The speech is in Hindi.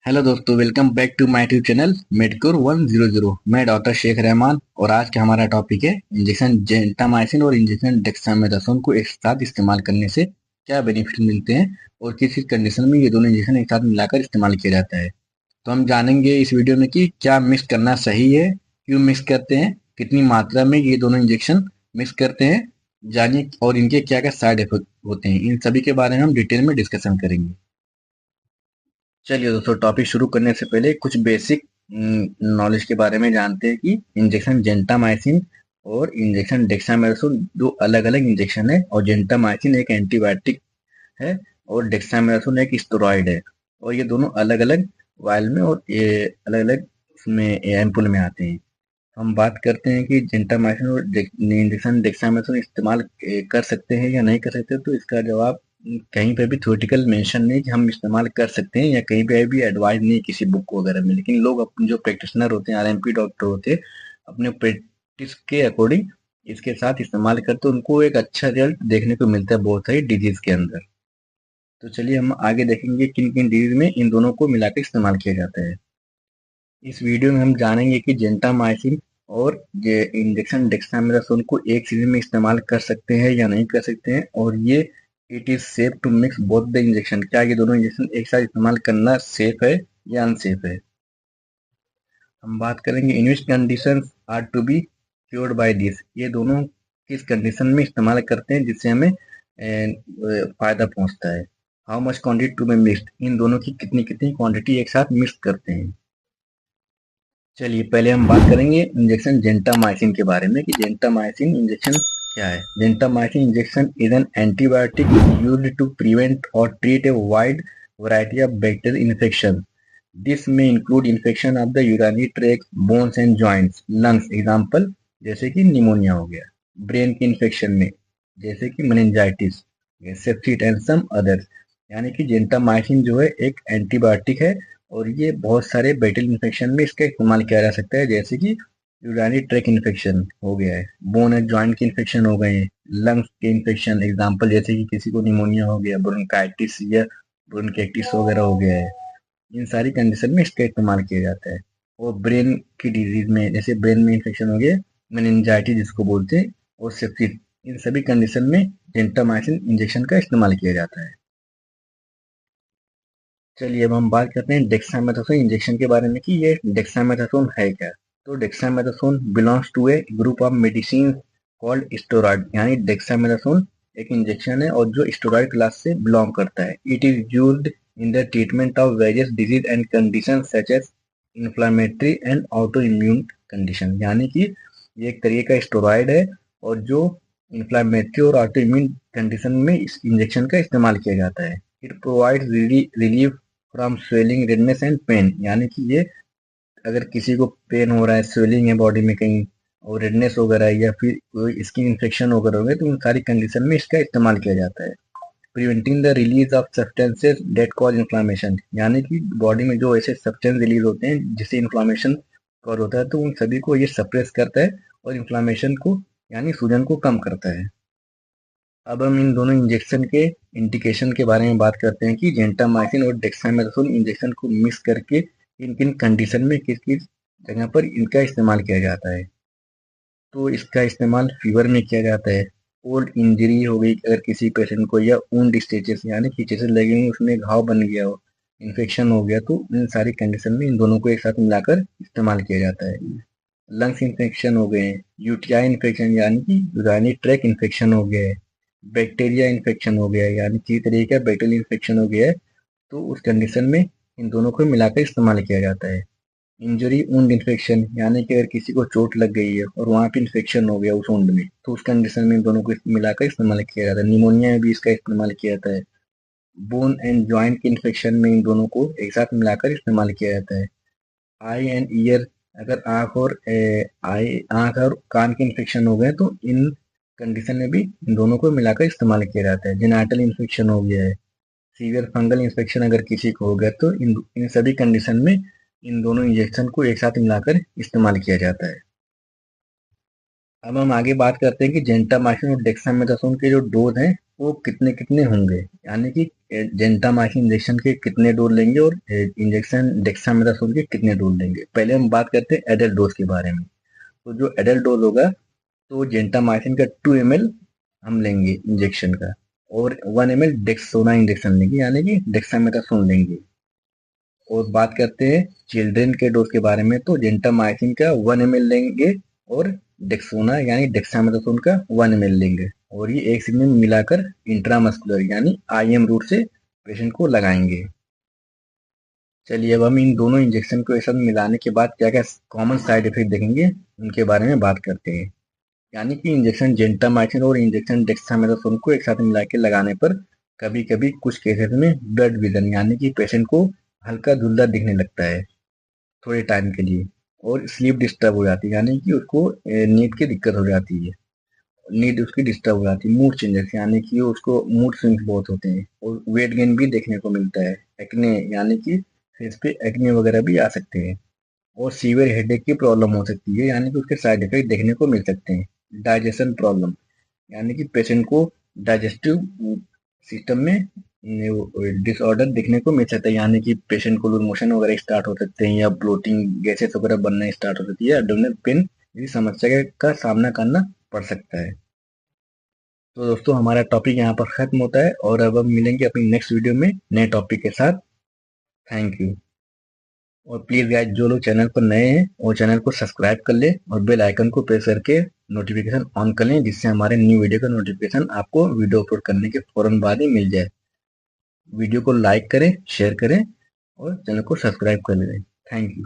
हेलो दोस्तों, welcome back to my YouTube channel Medcure 100। मैं डॉक्टर शेख रहमान और आज का हमारा टॉपिक है इंजेक्शन जेंटामाइसिन और इंजेक्शन डेक्सामेथासोन को एक साथ इस्तेमाल करने से क्या बेनिफिट मिलते हैं और किस किस कंडीशन में ये दोनों इंजेक्शन एक साथ मिलाकर इस्तेमाल किया जाता है। तो हम जानेंगे इस वीडियो में कि क्या मिक्स करना सही है, क्यों मिक्स करते हैं, कितनी मात्रा में ये दोनों इंजेक्शन मिक्स करते हैं, जानिए, और इनके क्या क्या साइड इफेक्ट होते हैं। इन सभी के बारे में हम डिटेल में डिस्कशन करेंगे। चलिए दोस्तों, टॉपिक शुरू करने से पहले कुछ बेसिक नॉलेज के बारे में जानते हैं कि इंजेक्शन जेंटामाइसिन और इंजेक्शन डेक्सामेथासोन दो अलग अलग इंजेक्शन है। और जेंटामाइसिन एक एंटीबायोटिक है और डेक्सामेथासोन एक स्टेरॉइड है। और ये दोनों अलग अलग वायल में और ये अलग अलग उसमें एम्पुल में आते हैं। हम बात करते हैं कि जेंटामाइसिन और इंजेक्शन डेक्सामेथासोन इस्तेमाल कर सकते हैं या नहीं कर सकते। तो इसका जवाब कहीं पे भी थ्योरेटिकल मेंशन नहीं कि हम इस्तेमाल कर सकते हैं, या कहीं पे भी एडवाइस नहीं है किसी बुक वगैरह में। लेकिन लोग अपने जो प्रैक्टिशनर होते हैं, आरएमपी डॉक्टर होते हैं, अपने प्रैक्टिस के अकॉर्डिंग इसके साथ इस्तेमाल करते हैं, उनको एक अच्छा रिजल्ट देखने को मिलता है बहुत सारी डिजीज के अंदर। तो चलिए हम आगे देखेंगे किन किन डिजीज में इन दोनों को मिलाकर इस्तेमाल किया जाता है। इस वीडियो में हम जानेंगे कि जेंटामाइसिन और ये इंजेक्शन डेक्सामेथासोन को एक सीजन में इस्तेमाल कर सकते हैं या नहीं कर सकते हैं, और ये it is safe to mix both the injection, क्या ये दोनों इंजेक्शन एक साथ इस्तेमाल करना सेफ है या अनसेफ है। हम बात करेंगे in which condition are to be cured by this, ये दोनों किस कंडीशन में इस्तेमाल करते हैं जिससे हमें फायदा पहुंचता है। How much quantity to be mixed, इन दोनों की कितनी कितनी क्वांटिटी एक साथ मिक्स करते हैं। चलिए पहले हम बात करेंगे इंजेक्शन जेंटामाइसिन के बारे में कि जेंटामाइसिन इंजेक्शन क्या है। Gentamicin injection is an antibiotic used to prevent और treat a wide variety of bacterial infection. This में include infection of the urinary tract, bones and joints, lungs example जैसे कि निमोनिया हो गया, ब्रेन के इन्फेक्शन में जैसे कि meningitis, sepsis and some others. यानी कि जेंटामाइसिन जो है एक एंटीबायोटिक है और ये बहुत सारे बैक्टीरियल इन्फेक्शन में इसका इस्तेमाल किया जा सकता है, जैसे कि यूरिनरी ट्रैक इन्फेक्शन हो गया है, बोन एंड जॉइंट के इन्फेक्शन हो गए हैं, लंग्स के इन्फेक्शन एग्जांपल जैसे कि किसी को निमोनिया हो गया, ब्रोंकाइटिस या ब्रोंकाइटिस वगैरह हो गया है। इन सारी कंडीशन में इसका इस्तेमाल किया जाता है। और ब्रेन की डिजीज में जैसे ब्रेन में इन्फेक्शन हो गया, मेनिंजाइटिस जिसको बोलते हैं, और सेप्सिस, इन सभी कंडीशन में जेंटामाइसिन इंजेक्शन का इस्तेमाल किया जाता है। चलिए अब हम बात करते हैं डेक्सामेथासोन इंजेक्शन के बारे में कि ये डेक्सामेथासोन है क्या। तो dexamethasone belongs to a group of medicine called steroid, यानी डेक्सामेथासोन एक इंजेक्शन है और जो स्टेरॉइड क्लास से बिलोंग करता है। It is used in the treatment of various disease and condition such as inflammatory and autoimmune condition, यानी कि ये एक तरीके का स्टेरॉइड है और जो इन्फ्लामेटरी और ऑटो इम्यून कंडीशन में इस इंजेक्शन का इस्तेमाल किया जाता है। It provides relief from swelling, redness and pain, यानी कि ये अगर किसी को पेन हो रहा है, स्वेलिंग है बॉडी में कहीं, और रेडनेस वगैरह है, या फिर कोई स्किन इन्फेक्शन वगैरह हो गया, तो इन सारी कंडीशन में इसका इस्तेमाल किया जाता है। Preventing the release of substances that cause inflammation, यानी कि बॉडी में जो ऐसे सब्सटेंस रिलीज होते हैं जिससे इन्फ्लामेशन कॉज होता है, तो उन सभी को ये सप्रेस करता है और इन्फ्लामेशन को यानी सूजन को कम करता है। अब हम इन दोनों इंजेक्शन के इंडिकेशन के बारे में बात करते हैं कि जेंटामाइसिन और डेक्सामेथासोन इंजेक्शन को मिक्स करके किन किन कंडीशन में किस किस जगह पर इनका इस्तेमाल किया जाता है। तो इसका इस्तेमाल फीवर में किया जाता है। ओल्ड इंजरी हो गई अगर किसी पेशेंट को, या वुंड स्टिचेस यानी कि स्टिचेस लगे हुए उसमें घाव बन गया हो, इन्फेक्शन हो गया, तो इन सारी कंडीशन में इन दोनों को एक साथ मिलाकर इस्तेमाल किया जाता है। लंग्स इन्फेक्शन हो गए, यूटीआई इन्फेक्शन यानी कि यूरिनरी ट्रैक इन्फेक्शन हो गया है, बैक्टीरिया इन्फेक्शन हो गया है यानी किसी तरीके का बैक्टीरियल इन्फेक्शन हो गया है, तो उस कंडीशन में इन दोनों को मिलाकर इस्तेमाल किया जाता है। इंजरी वुंड इन्फेक्शन यानी कि अगर किसी को चोट लग गई है और वहाँ पे इन्फेक्शन हो गया उस वुंड में, तो उस कंडीशन में इन दोनों को मिलाकर इस्तेमाल किया जाता है। निमोनिया में भी इसका इस्तेमाल किया जाता है। बोन एंड जॉइंट के इन्फेक्शन में इन दोनों को एक साथ मिलाकर इस्तेमाल किया जाता है। आई एंड ईयर, अगर आंख और कान के इन्फेक्शन हो गए, तो इन कंडीशन में भी इन दोनों को मिलाकर इस्तेमाल किया जाता है। जेनाइटल इन्फेक्शन हो गया है, सीवियर फंगल इन्फेक्शन अगर किसी को हो गया, तो इन सभी कंडीशन में इन दोनों इंजेक्शन को एक साथ मिलाकर इस्तेमाल किया जाता है। अब हम आगे बात करते हैं कि जेंटामाइसिन और डेक्सामेथासोन के जो डोज हैं वो कितने कितने होंगे, यानी कि जेंटामाइसिन इंजेक्शन के कितने डोज लेंगे और इंजेक्शन डेक्सामेथासोन के कितने डोज लेंगे। पहले हम बात करते हैं एडल्ट डोज के बारे में। तो जो एडल्ट डोज होगा तो जेंटामाइसिन का 2 ml हम लेंगे इंजेक्शन का, और 1 ml डेक्सोना इंजेक्शन लेंगे, यानी कि डेक्सामेथासोन लेंगे। और बात करते हैं चिल्ड्रेन के डोज के बारे में, तो जेंटामाइसिन का 1 ml लेंगे और डेक्सोना यानी डेक्सामेथासोन का 1 ml लेंगे, और ये एक सिरंज में मिलाकर इंट्रामस्कुलर यानी IM रूट से पेशेंट को लगाएंगे। चलिए अब हम इन दोनों इंजेक्शन को एक साथ मिलाने के बाद क्या क्या कॉमन साइड इफेक्ट देखेंगे उनके बारे में बात करते हैं। यानी कि इंजेक्शन जेंटामाइसिन और इंजेक्शन डेक्सामेथासोन को एक साथ मिला के लगाने पर कभी कभी कुछ केसेस में ब्लड विजन यानी कि पेशेंट को हल्का धुंधला दिखने लगता है थोड़े टाइम के लिए, और स्लीप डिस्टर्ब हो जाती है, यानी कि उसको नींद की दिक्कत हो जाती है, नींद उसकी डिस्टर्ब हो जाती है। मूड चेंजेस यानी कि उसको मूड स्विंग्स बहुत होते हैं, और वेट गेन भी देखने को मिलता है। एक्ने यानी कि फेस पे एक्ने वगैरह भी आ सकते हैं, और सीवियर हेडेक की प्रॉब्लम हो सकती है, यानी कि उसके साइड इफेक्ट देखने को मिल सकते हैं। डाइजेशन प्रॉब्लम यानी कि पेशेंट को डाइजेस्टिव सिस्टम में डिसऑर्डर देखने को मिल सकता है, यानी कि पेशेंट को लूज मोशन वगैरह स्टार्ट हो सकते हैं, या ब्लोटिंग गैसेस वगैरह बनना स्टार्ट हो सकती है, एब्डोमिनल पेन इस समस्या का सामना करना पड़ सकता है। तो दोस्तों हमारा टॉपिक यहाँ पर खत्म होता है, और अब हम मिलेंगे अपनी नेक्स्ट वीडियो में नए टॉपिक के साथ। Thank you. और प्लीज गाइस जो लोग चैनल पर नए हैं वो चैनल को सब्सक्राइब कर ले और बेल आइकन को प्रेस करके नोटिफिकेशन ऑन कर लें, जिससे हमारे न्यू वीडियो का नोटिफिकेशन आपको वीडियो अपलोड करने के फौरन बाद ही मिल जाए। वीडियो को लाइक करें, शेयर करें और चैनल को सब्सक्राइब कर लें। Thank you.